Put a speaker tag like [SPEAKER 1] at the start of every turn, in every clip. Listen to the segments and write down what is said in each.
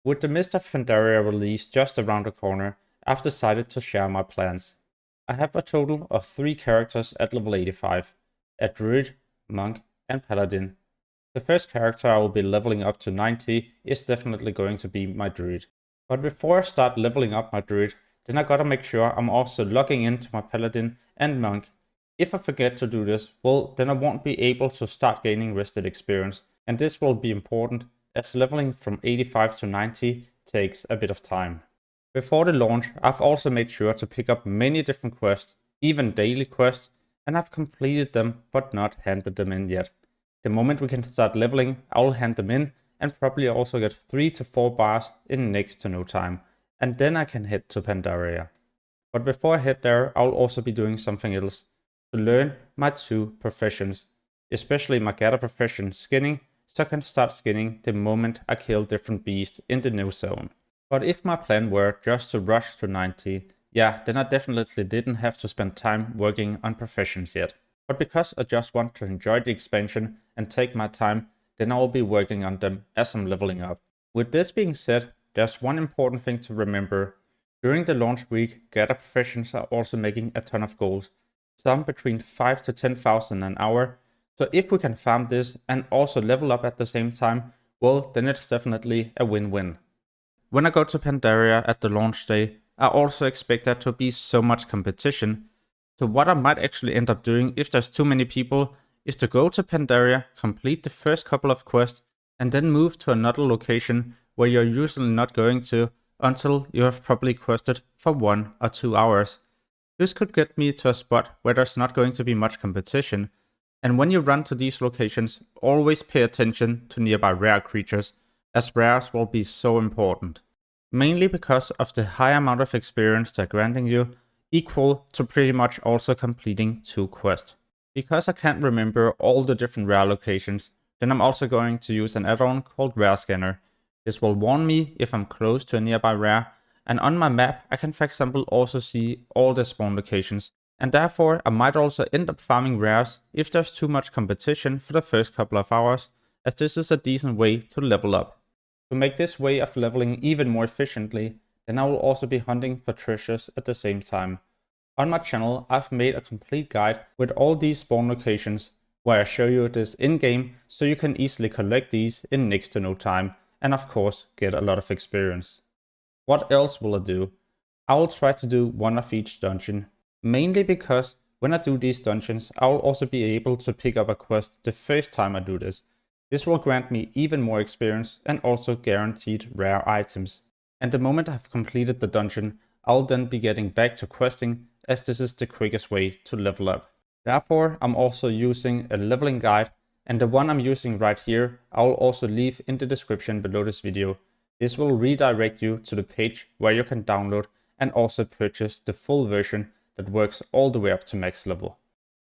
[SPEAKER 1] With the Mist of Pandaria release just around the corner, I've decided to share my plans. I have a total of 3 characters at level 85, a druid, monk, and paladin. The first character I will be leveling up to 90 is definitely going to be my druid. But before I start leveling up my druid, then I gotta make sure I'm also logging into my paladin and monk. If I forget to do this, well, then I won't be able to start gaining rested experience, and this will be important as leveling from 85 to 90 takes a bit of time. Before the launch, I've also made sure to pick up many different quests, even daily quests, and I've completed them but not handed them in yet. The moment we can start leveling, I'll hand them in and probably also get 3 to 4 bars in next to no time, and then I can head to Pandaria. But before I head there, I'll also be doing something else to learn my 2 professions, especially my gather profession skinning, so I can start skinning the moment I kill different beasts in the new zone. But if my plan were just to rush to 90, yeah, then I definitely didn't have to spend time working on professions yet. But because I just want to enjoy the expansion and take my time, then I will be working on them as I'm leveling up. With this being said, there's one important thing to remember. During the launch week, gather professions are also making a ton of gold, some between 5 to 10,000 an hour. So if we can farm this and also level up at the same time, well, then it's definitely a win-win. When I go to Pandaria at the launch day, I also expect there to be so much competition. So what I might actually end up doing if there's too many people is to go to Pandaria, complete the first couple of quests, and then move to another location where you're usually not going to until you have probably quested for 1 or 2 hours. This could get me to a spot where there's not going to be much competition, and when you run to these locations, always pay attention to nearby rare creatures, as rares will be so important. Mainly because of the high amount of experience they're granting you, equal to pretty much also completing 2 quests. Because I can't remember all the different rare locations, then I'm also going to use an add-on called Rare Scanner. This will warn me if I'm close to a nearby rare, and on my map I can for example also see all the spawn locations, and therefore I might also end up farming rares if there's too much competition for the first couple of hours, as this is a decent way to level up. To make this way of leveling even more efficiently, then I will also be hunting for treasures at the same time. On my channel, I've made a complete guide with all these spawn locations, where I show you this in-game so you can easily collect these in next to no time, and of course get a lot of experience. What else will I do? I will try to do one of each dungeon, mainly because when I do these dungeons, I will also be able to pick up a quest the first time I do this. This will grant me even more experience and also guaranteed rare items. And the moment I've completed the dungeon, I'll then be getting back to questing, as this is the quickest way to level up. Therefore, I'm also using a leveling guide, and the one I'm using right here, I will also leave in the description below this video. This will redirect you to the page where you can download and also purchase the full version that works all the way up to max level.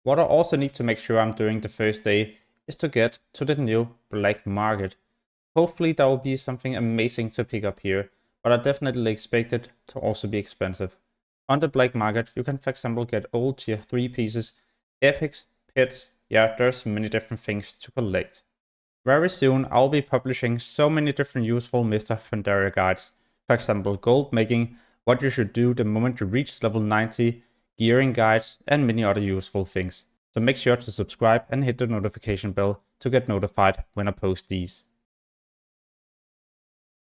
[SPEAKER 1] What I also need to make sure I'm doing the first day is to get to the new black market. Hopefully there will be something amazing to pick up here, but I definitely expect it to also be expensive. On the black market, you can for example get old tier 3 pieces, epics, pets, yeah, there's many different things to collect. Very soon I'll be publishing so many different useful Mist of Pandaria guides, for example gold making, what you should do the moment you reach level 90, gearing guides, and many other useful things. So make sure to subscribe and hit the notification bell to get notified when I post these.